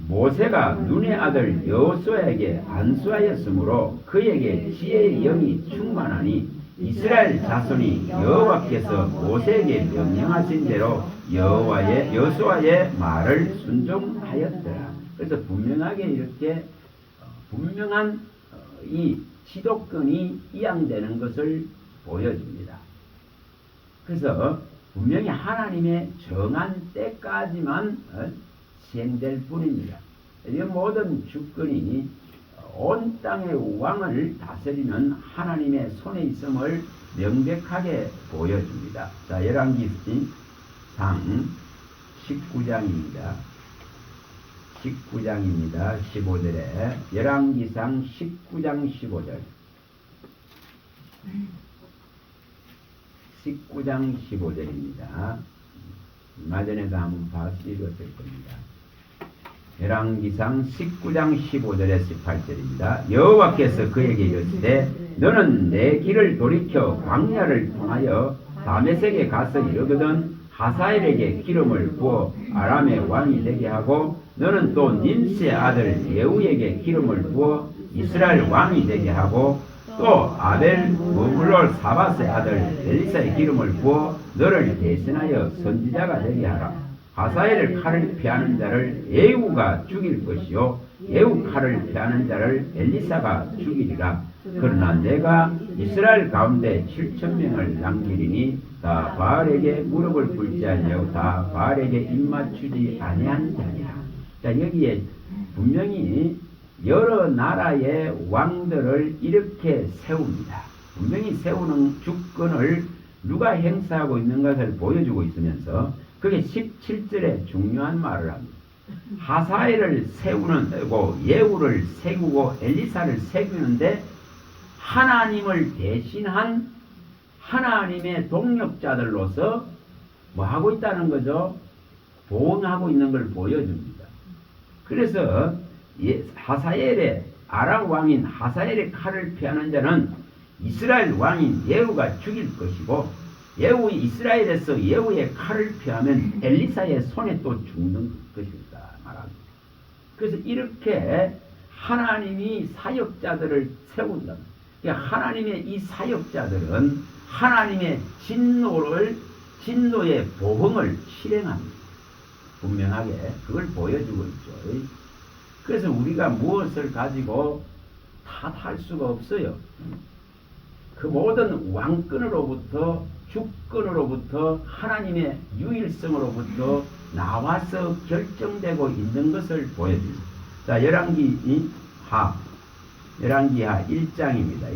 모세가 눈의 아들 여호수아에게 안수하였으므로 그에게 지혜의 영이 충만하니 이스라엘 자손이 여호와께서 모세에게 명령하신 대로 여호수아의 말을 순종하였더라. 그래서 분명하게 이렇게 분명한 이 지도권이 이양되는 것을 보여줍니다. 그래서 분명히 하나님의 정한 때까지만 시행될 뿐입니다. 이 모든 주권이 온 땅의 왕을 다스리는 하나님의 손에 있음을 명백하게 보여줍니다. 자, 열왕기상 19장입니다. 19장입니다. 15절에 열왕기상 19장 15절 19장 15절입니다. 얼마 전에도 한번 읽었을 겁니다. 열왕기상 19장 15절에 18절입니다. 여호와께서 그에게 이르시되 너는 내 길을 돌이켜 광야를 통하여 다메섹에 가서 이르거든 하사엘에게 기름을 부어 아람의 왕이 되게 하고 너는 또 님스의 아들 예후에게 기름을 부어 이스라엘 왕이 되게 하고 또 아벨 무블롤 사바스의 아들 엘리사의 기름을 부어 너를 대신하여 선지자가 되게 하라. 하사엘의 칼을 피하는 자를 예후가 죽일 것이요 예후 칼을 피하는 자를 엘리사가 죽이리라. 그러나 내가 이스라엘 가운데 7,000명을 남기리니 다 바알에게 무릎을 꿇지 아니하고 다 바알에게 입맞추지 아니한 자니라. 자, 여기에 분명히 여러 나라의 왕들을 이렇게 세웁니다. 분명히 세우는 주권을 누가 행사하고 있는 것을 보여주고 있으면서 그게 17절에 중요한 말을 합니다. 하사엘을 세우고 예후를 세우고 엘리사를 세우는데 하나님을 대신한 하나님의 동력자들로서 뭐 하고 있다는 거죠? 보응하고 있는 걸 보여줍니다. 그래서 하사엘의 아람 왕인 하사엘의 칼을 피하는 자는 이스라엘 왕인 예후가 죽일 것이고 예후 이스라엘에서 예후의 칼을 피하면 엘리사의 손에 또 죽는 것이다 말합니다. 그래서 이렇게 하나님이 사역자들을 세운다. 하나님의 이 사역자들은 하나님의 진노의 보응을 실행합니다. 분명하게 그걸 보여주고 있죠. 그래서 우리가 무엇을 가지고 탓할 수가 없어요. 그 모든 왕권으로부터 주권으로부터 하나님의 유일성으로부터 나와서 결정되고 있는 것을 보여줍니다. 자, 열왕기하 1장입니다.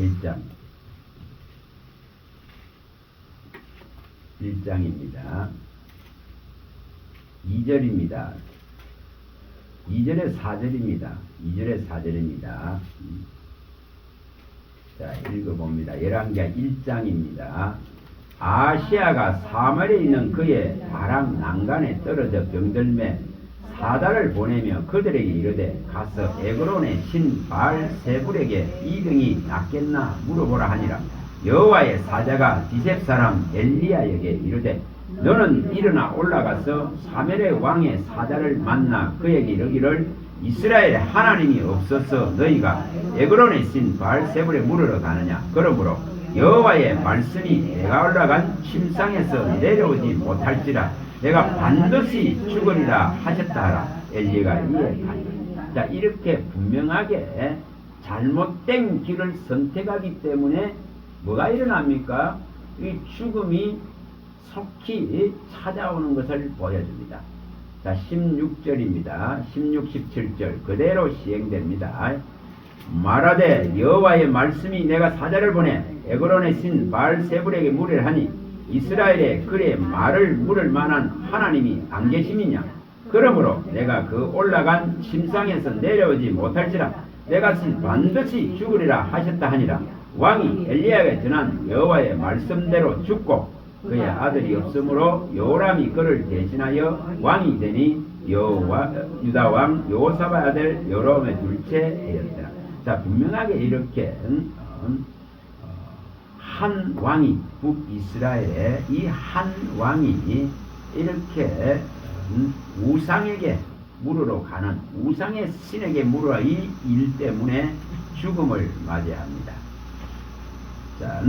1장입니다. 2절입니다. 2절에 4절입니다. 2절에 4절입니다. 자, 읽어봅니다. 열왕기하 1장입니다. 아시아가 사마리아에 있는 그의 바람 난간에 떨어져 병들매 사다를 보내며 그들에게 이르되 가서 에그론의 신 바알세불에게 이 병이 낫겠나 물어보라 하니라. 여호와의 사자가 디셉 사람 엘리야에게 이르되 너는 일어나 올라가서 사멜의 왕의 사자를 만나 그에게 이르기를 이스라엘에 하나님이 없어서 너희가 에그론의 신 바알세불에 물으러 가느냐. 그러므로 여호와의 말씀이 내가 올라간 침상에서 내려오지 못할지라 내가 반드시 죽으리라 하셨다 하라. 엘리야가 이에 가니라. 자, 이렇게 분명하게 잘못된 길을 선택하기 때문에 뭐가 일어납니까? 이 죽음이 속히 찾아오는 것을 보여줍니다. 자, 16절입니다. 16, 17절 그대로 시행됩니다. 말하되 여호와의 말씀이 내가 사자를 보내 에그론의 신 바알세불에게 물으려 하니 이스라엘에 그의 말을 물을 만한 하나님이 안 계심이냐. 그러므로 내가 그 올라간 침상에서 내려오지 못할지라 내가 반드시 죽으리라 하셨다 하니라. 왕이 엘리야에게 전한 여호와의 말씀대로 죽고 그의 아들이 없으므로 요람이 그를 대신하여 왕이 되니 유다 왕 여호사밧 아들 여로함의 둘째 되었더라. 자, 분명하게 이렇게 한 왕이 북이스라엘에 이 한 왕이 이렇게 우상에게 물으러 가는 우상의 신에게 물으러 이 일 때문에 죽음을 맞이합니다. 자,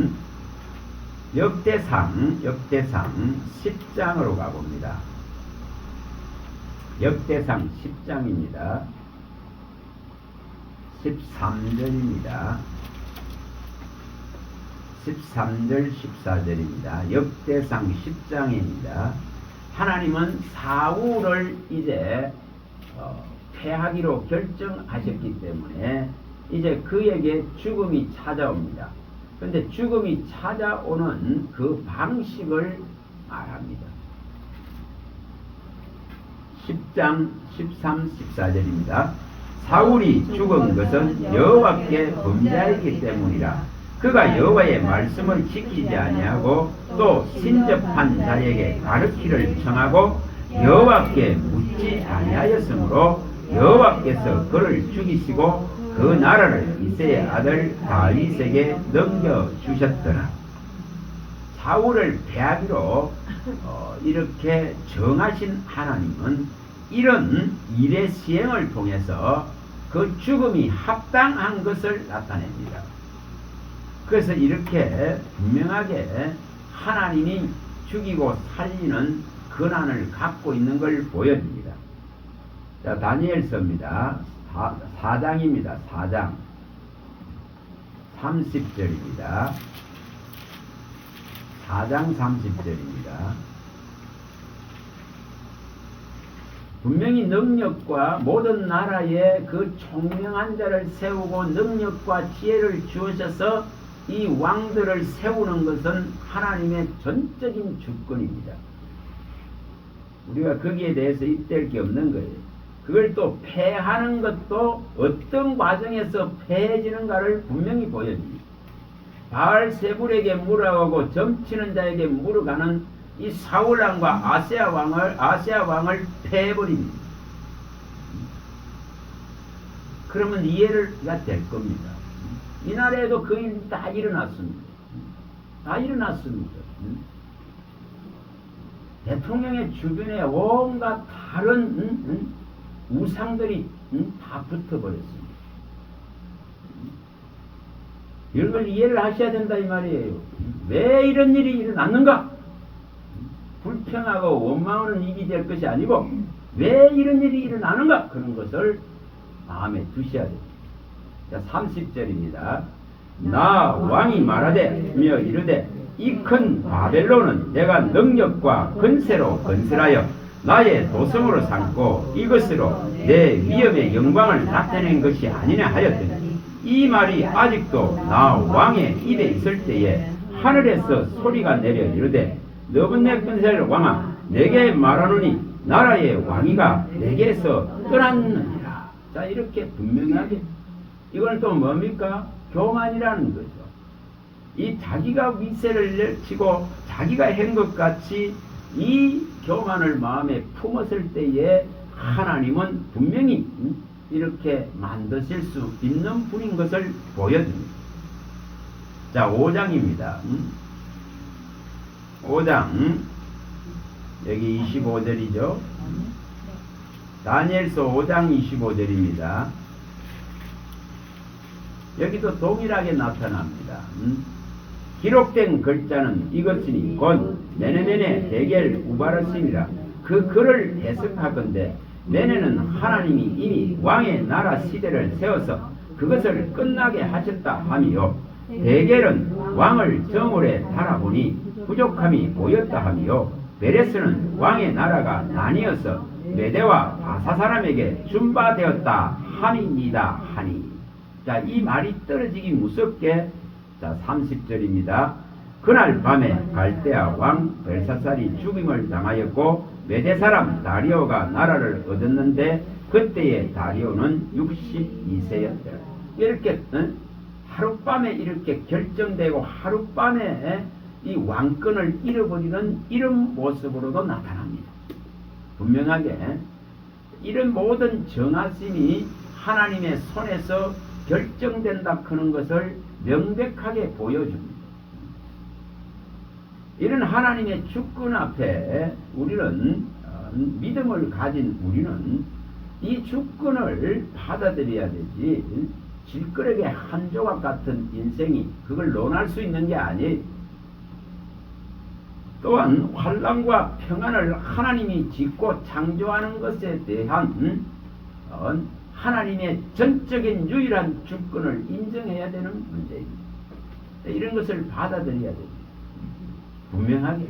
역대상 10장으로 가봅니다. 역대상 10장입니다. 13절입니다. 13절 14절입니다. 역대상 10장입니다. 하나님은 사울을 이제 패하기로 결정하셨기 때문에 이제 그에게 죽음이 찾아옵니다. 그런데 죽음이 찾아오는 그 방식을 말합니다. 10장 13, 14절입니다. 사울이 죽은 것은 여호와께 범죄하였기 때문이라. 그가 여호와의 말씀을 지키지 아니하고 또 신접한 자에게 가르치를 청하고 여호와께 묻지 아니하였으므로 여호와께서 그를 죽이시고 그 나라를 이새의 아들 다윗에게 넘겨주셨더라. 사울을 패하기로 이렇게 정하신 하나님은 이런 일의 시행을 통해서 그 죽음이 합당한 것을 나타냅니다. 그래서 이렇게 분명하게 하나님이 죽이고 살리는 권한을 갖고 있는 걸 보여줍니다. 자, 다니엘서입니다. 4장입니다. 4장 30절입니다. 4장 30절입니다. 분명히 능력과 모든 나라에 그 총명한 자를 세우고 능력과 지혜를 주셔서 이 왕들을 세우는 것은 하나님의 전적인 주권입니다. 우리가 거기에 대해서 입댈 게 없는 거예요. 그걸 또 패하는 것도 어떤 과정에서 패해지는가를 분명히 보여줍니다. 바알세불에게 물어가고 점치는 자에게 물어가는 이 사울왕과 아시아 왕을 패해버립니다. 그러면 이해가 될 겁니다. 이 나라에도 그 일이 다 일어났습니다. 다 일어났습니다. 대통령의 주변에 온갖 다른 우상들이 다 붙어버렸습니다. 이런 걸 이해를 하셔야 된다 이 말이에요. 왜 이런 일이 일어났는가? 불평하고 원망하는 입이 될 것이 아니고 왜 이런 일이 일어나는가? 그런 것을 마음에 두셔야 됩니다. 자, 30절입니다. 나 왕이 말하되며 이르되 이 큰 바벨론은 내가 능력과 건세로 건설하여 나의 도성으로 삼고 이것으로 내 위엄의 영광을 나타낸 것이 아니냐 하였더니 이 말이 아직도 나 왕의 입에 있을 때에 하늘에서 소리가 내려 이르되 너분네근셀 왕아 내게 말하노니 나라의 왕위가 내게서 떠났느니라. 자, 이렇게 분명하게 이건 또 뭡니까? 교만이라는 거죠. 이 자기가 위세를 내치고 자기가 한 것 같이 이 교만을 마음에 품었을 때에 하나님은 분명히 이렇게 만드실 수 있는 분인 것을 보여줍니다. 자, 5장입니다. 5장 여기 25절이죠. 다니엘서 5장 25절입니다. 여기도 동일하게 나타납니다. 기록된 글자는 이것이니 곧 메네메네 데겔 우바르심이라. 그 글을 해석하건대 메네는 하나님이 이미 왕의 나라 시대를 세워서 그것을 끝나게 하셨다 하며 데겔은 왕을 정월에 달아보니 부족함이 보였다 하며 베레스는 왕의 나라가 나뉘어서 메대와 바사 사람에게 준바되었다 함이니다 하니. 자, 이 말이 떨어지기 무섭게. 자, 30절입니다. 그날 밤에 갈대아 왕 벨사살이 죽임을 당하였고 메대 사람 다리오가 나라를 얻었는데 그때의 다리오는 62세였다. 이렇게 하룻밤에 이렇게 결정되고 하룻밤에 이 왕권을 잃어버리는 이런 모습으로도 나타납니다. 분명하게 이런 모든 정하심이 하나님의 손에서 결정된다 하는 것을 명백하게 보여줍니다. 이런 하나님의 주권 앞에 우리는 믿음을 가진 우리는 이 주권을 받아들여야 되지 질그릇의 한 조각 같은 인생이 그걸 논할 수 있는 게 아니에요. 또한 환난과 평안을 하나님이 짓고 창조하는 것에 대한 하나님의 전적인 유일한 주권을 인정해야 되는 문제입니다. 이런 것을 받아들여야 됩니다. 분명하게.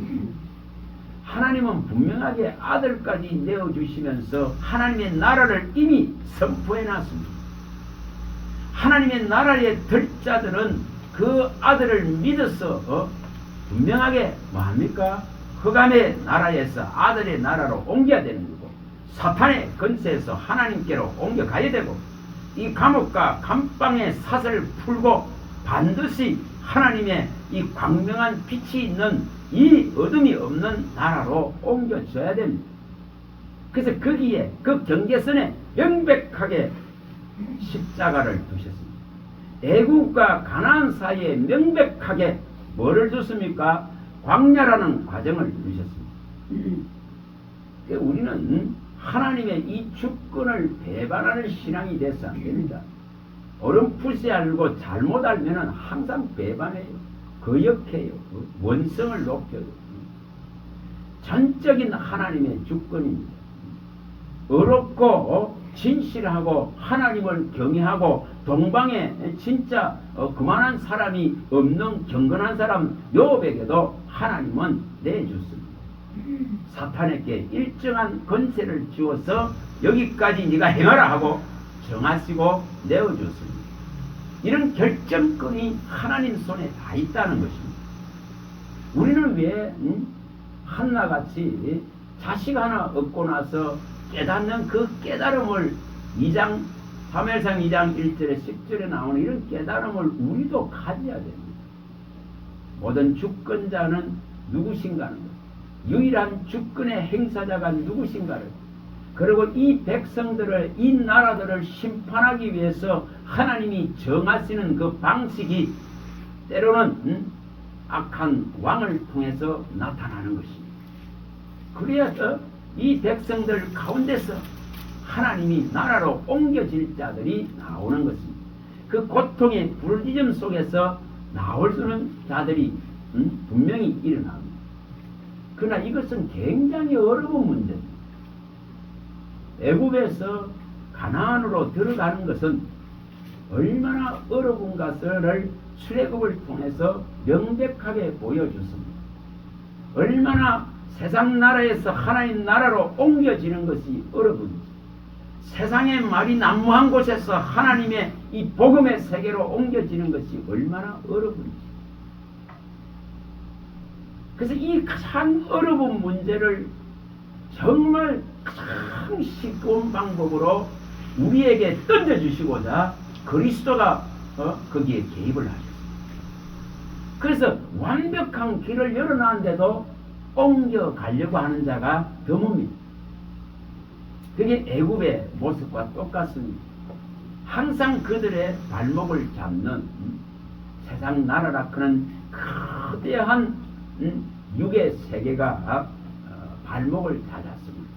하나님은 분명하게 아들까지 내어주시면서 하나님의 나라를 이미 선포해 놨습니다. 하나님의 나라에 들 자들은 그 아들을 믿어서 분명하게 뭐합니까? 흑암의 나라에서 아들의 나라로 옮겨야 되는 거고 사탄의 권세에서 하나님께로 옮겨가야 되고 이 감옥과 감방의 사슬을 풀고 반드시 하나님의 이 광명한 빛이 있는 이 어둠이 없는 나라로 옮겨져야 됩니다. 그래서 거기에 그 경계선에 명백하게 십자가를 두셨습니다. 애국과 가나안 사이에 명백하게 뭐를 줬습니까? 광야라는 과정을 두셨습니다. 우리는 하나님의 이 주권을 배반하는 신앙이 돼서 안 됩니다. 어렴풋이 알고 잘못 알면 항상 배반해요. 거역해요. 원성을 높여요. 전적인 하나님의 주권입니다. 어렵고 진실하고 하나님을 경외하고 동방에 진짜 그만한 사람이 없는 경건한 사람 욥에게도 하나님은 내줬습니다. 사탄에게 일정한 권세를 주어서 여기까지 네가 행하라 하고 정하시고 내어줬습니다. 이런 결정권이 하나님 손에 다 있다는 것입니다. 우리는 왜 한나같이 자식 하나 얻고 나서 깨닫는 그 깨달음을 2장 사무엘상 2장 1절에 10절에 나오는 이런 깨달음을 우리도 가져야 됩니다. 모든 주권자는 누구신가는 것, 유일한 주권의 행사자가 누구신가를, 그리고 이 백성들을, 이 나라들을 심판하기 위해서 하나님이 정하시는 그 방식이 때로는 악한 왕을 통해서 나타나는 것입니다. 그래서 이 백성들 가운데서 하나님이 나라로 옮겨질 자들이 나오는 것입니다. 그 고통의 부르짖음 속에서 나올 수 있는 자들이 분명히 일어납니다. 그러나 이것은 굉장히 어려운 문제입니다. 애굽에서 가나안으로 들어가는 것은 얼마나 어려운 것을 출애굽을 통해서 명백하게 보여줬습니다. 얼마나 세상 나라에서 하나님 나라로 옮겨지는 것이 어려운지, 세상의 말이 난무한 곳에서 하나님의 이 복음의 세계로 옮겨지는 것이 얼마나 어려운지. 그래서 이 가장 어려운 문제를 정말 가장 쉽은 방법으로 우리에게 던져주시고자 그리스도가 거기에 개입을 하셨습니다. 그래서 완벽한 길을 열어놨는데도 옮겨가려고 하는 자가 드뭅니다. 그게 애굽의 모습과 똑같습니다. 항상 그들의 발목을 잡는 세상 나라라 그런 거대한 육의 세계가 발목을 잡았습니다.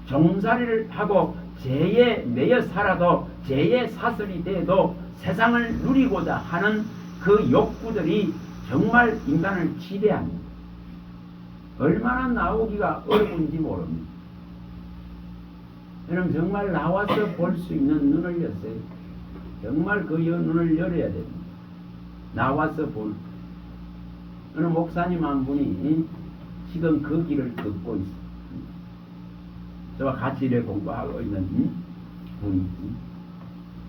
종살이를 하고 죄에 매여 살아도 죄의 사슬이 돼도 세상을 누리고자 하는 그 욕구들이 정말 인간을 지배합니다. 얼마나 나오기가 어려운지 모릅니다. 여러분 정말 나와서 볼 수 있는 눈을 여세요. 정말 그 눈을 열어야 됩니다. 나와서 볼. 어느 목사님 한 분이 지금 그 길을 걷고 있어요. 저와 같이 이래 공부하고 있는 분이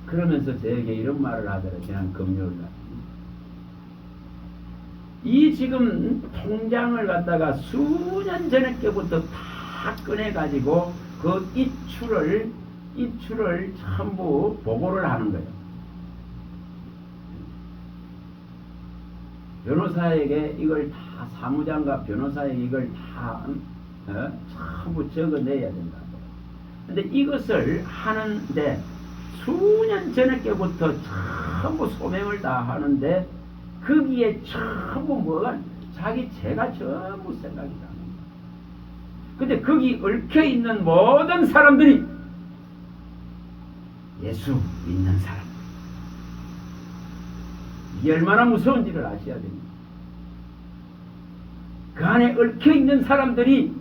그러면서 저에게 이런 말을 하더라고요. 지난 금요일날. 이 지금 통장을 갖다가 수년 전에부터 다 꺼내가지고 그 입출을 전부 보고를 하는 거예요. 변호사에게 이걸 다, 사무장과 변호사에게 이걸 다 전부 적어내야 된다. 근데 이것을 하는데 수년 전에부터 전부 소명을 다 하는데 거기에 전부 뭐가 자기 죄가 전부 생각이 나는 거야. 근데 거기 얽혀있는 모든 사람들이 예수 믿는 사람. 이게 얼마나 무서운지를 아셔야 됩니다. 그 안에 얽혀있는 사람들이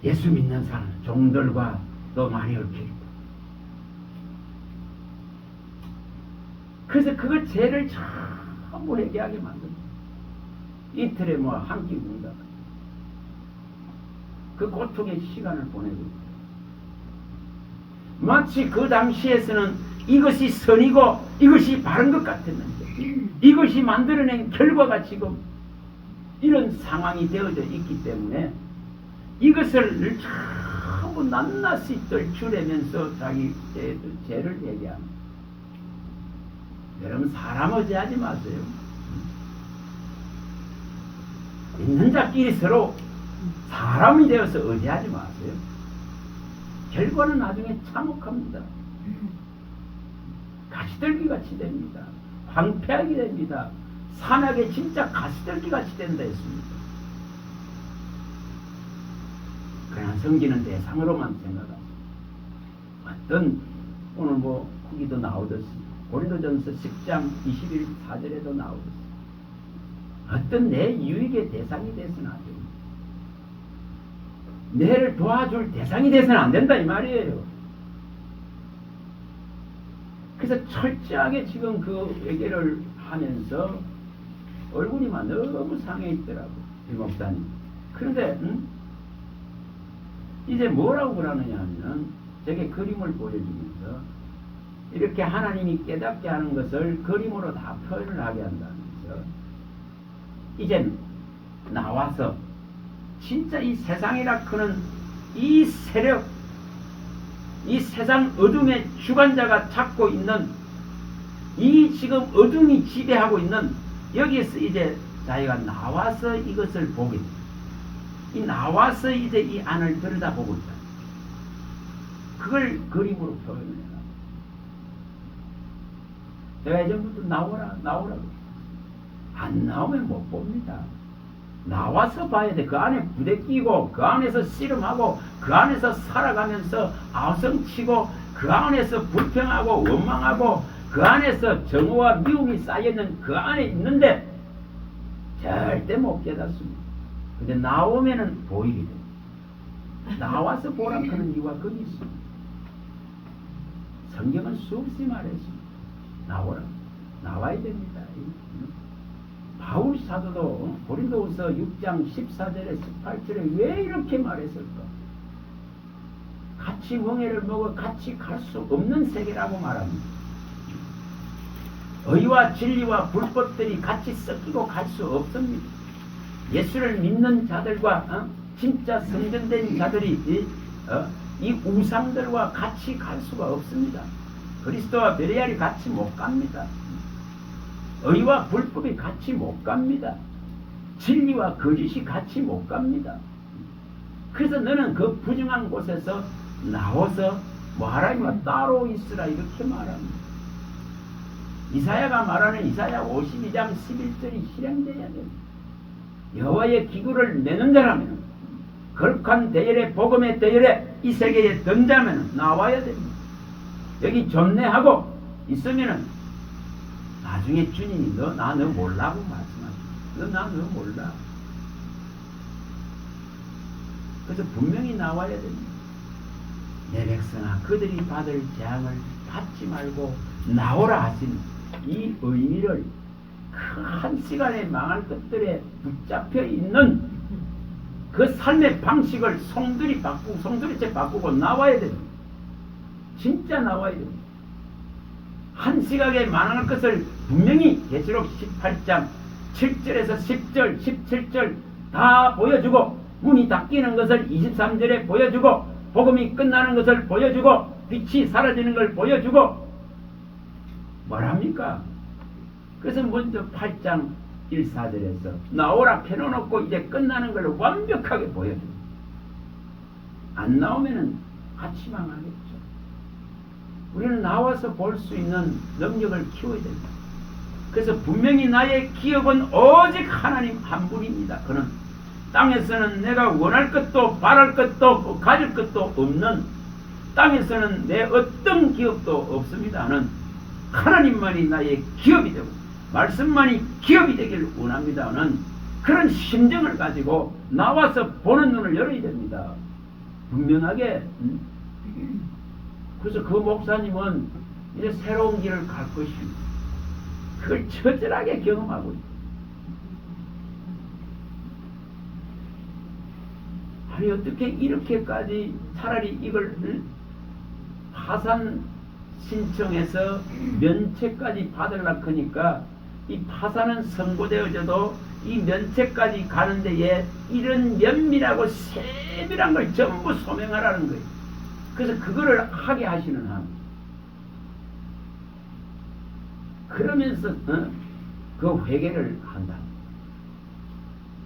예수 믿는 사람, 종들과 또 많이 얽혀있고. 그래서 그걸 죄를 전부 회개하게 만듭니다. 이틀에 뭐 한 끼 굶다. 그 고통의 시간을 보내고 있다. 마치 그 당시에서는 이것이 선이고 이것이 바른 것 같았는데 이것이 만들어낸 결과가 지금 이런 상황이 되어져 있기 때문에 이것을 전부 낱낱이 떨추려면서 자기 죄를 회개합니다. 여러분 사람 의지하지 마세요. 믿는 자끼리 서로 사람이 되어서 의지하지 마세요. 결과는 나중에 참혹합니다. 가시들기같이 됩니다. 황폐하게 됩니다. 산악에 진짜 가시떨기 같이 된다 했습니다. 그러나 성기는 대상으로만 생각합니다. 어떤 오늘 뭐 후기도 나오듯이 고린도전서 10장 21-4절에도 나오듯이 어떤 내 유익의 대상이 돼서는 안 됩니다. 내를 도와줄 대상이 돼서는 안 된다 이 말이에요. 그래서 철저하게 지금 그 얘기를 하면서 얼굴이 막 너무 상해 있더라고 이 목사님. 그런데 이제 뭐라고 그러느냐 하면 저게 그림을 보여주면서 이렇게 하나님이 깨닫게 하는 것을 그림으로 다 표현을 하게 한다면서 이제 나와서 진짜 이 세상이라 크는 이 세력, 이 세상 어둠의 주관자가 잡고 있는 이 지금 어둠이 지배하고 있는 여기에서 이제 자기가 나와서 이것을 보게 됩니다. 이 나와서 이제 이 안을 들여다보고 있다. 그걸 그림으로 표현을 해요. 제가 예전부터 나오라고. 안 나오면 못 봅니다. 나와서 봐야 돼. 그 안에 부대끼고, 그 안에서 씨름하고, 그 안에서 살아가면서 아우성치고, 그 안에서 불평하고, 원망하고, 그 안에서 정오와 미움이 쌓여있는 그 안에 있는데, 절대 못 깨닫습니다. 근데 나오면은 보이게 돼. 나와서 보라 그런 이유가 거기 있습니다. 성경은 수없이 말했습니다. 나와야 됩니다. 바울 사도도 고린도후서 6장 14절에 18절에 왜 이렇게 말했을까? 같이 멍에를 먹어 같이 갈 수 없는 세계라고 말합니다. 의와 진리와 불법들이 같이 섞이고 갈 수 없습니다. 예수를 믿는 자들과 진짜 성전된 자들이 이 우상들과 같이 갈 수가 없습니다. 그리스도와 베레알이 같이 못 갑니다. 의와 불법이 같이 못 갑니다. 진리와 거짓이 같이 못 갑니다. 그래서 너는 그 부정한 곳에서 나와서 뭐 하나님과 따로 있으라 이렇게 말합니다. 이사야가 말하는 이사야 52장 11절이 실행되어야 됩니다. 여호와의 기구를 내는 자라면 거룩한 대열에 복음의 대열에 이 세계에 던자면 나와야 됩니다. 여기 전내하고 있으면은 나중에 주님이 너 몰라고 말씀하십니다. 너 몰라. 그래서 분명히 나와야 됩니다. 내 백성아 그들이 받을 재앙을 받지 말고 나오라 하신 이 의미를 그 한 시간에 망할 것들에 붙잡혀 있는 그 삶의 방식을 송두리째 바꾸고 나와야 됩니다. 진짜 나와야 됩니다. 한 시각에 망할 것을 분명히 계시록 18장 7절에서 10절, 17절 다 보여주고 문이 닫히는 것을 23절에 보여주고 복음이 끝나는 것을 보여주고 빛이 사라지는 걸 보여주고 뭐랍니까? 그래서 먼저 8장 1-4절에서 나오라 펴놓고 이제 끝나는 걸 완벽하게 보여줍니다. 안 나오면은 같이 망하겠죠. 우리는 나와서 볼 수 있는 능력을 키워야 됩니다. 그래서 분명히 나의 기업은 오직 하나님 한 분입니다. 그는 땅에서는 내가 원할 것도 바랄 것도 가질 것도 없는 땅에서는 내 어떤 기업도 없습니다. 는 하나님만이 나의 기업이 되고 말씀만이 기업이 되기를 원합니다. 는 그런 심정을 가지고 나와서 보는 눈을 열어야 됩니다. 분명하게. 그래서 그 목사님은 이제 새로운 길을 갈 것입니다. 그걸 처절하게 경험하고 있다. 아니 어떻게 이렇게까지 차라리 이걸 파산 신청해서 면책까지 받으려고 하니까 이 파산은 선고되어져도 이 면책까지 가는 데에 이런 면밀하고 세밀한 걸 전부 소명하라는 거예요. 그래서 그거를 하게 하시는 한 그러면서 그 회개를 한다.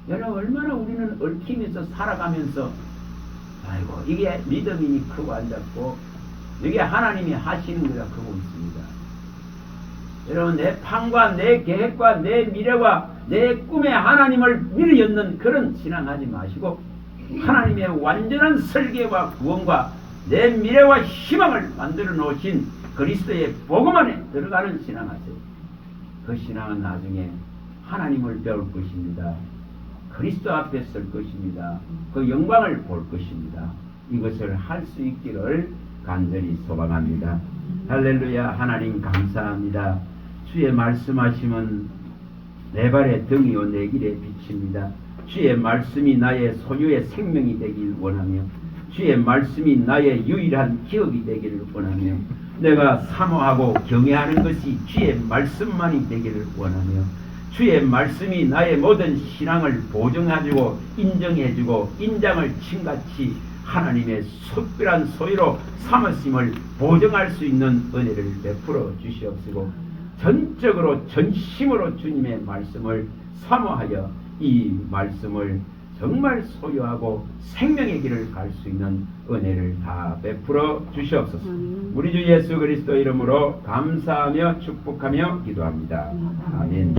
여러분 얼마나 우리는 얽히면서 살아가면서 아이고 이게 믿음이 크고 앉았고 이게 하나님이 하시는 거라 그러고 있습니다. 여러분, 내 판과 내 계획과 내 미래와 내 꿈에 하나님을 밀어넣는 그런 신앙하지 마시고 하나님의 완전한 설계와 구원과 내 미래와 희망을 만들어 놓으신 그리스도의 복음 안에 들어가는 신앙하세요. 그 신앙은 나중에 하나님을 배울 것입니다. 그리스도 앞에 설 것입니다. 그 영광을 볼 것입니다. 이것을 할 수 있기를 간절히 소망합니다. 할렐루야. 하나님 감사합니다. 주의 말씀하심은 내 발의 등이요 내 길의 빛입니다. 주의 말씀이 나의 소유의 생명이 되길 원하며 주의 말씀이 나의 유일한 기업이 되기를 원하며 내가 사모하고 경외하는 것이 주의 말씀만이 되기를 원하며 주의 말씀이 나의 모든 신앙을 보증해주고 인정해주고 인장을 친같이 하나님의 특별한 소유로 삼으심을 보증할 수 있는 은혜를 베풀어 주시옵시고 전적으로 전심으로 주님의 말씀을 사모하여 이 말씀을 정말 소유하고 생명의 길을 갈 수 있는 은혜를 다 베풀어 주시옵소서. 우리 주 예수 그리스도 이름으로 감사하며 축복하며 기도합니다. 아멘.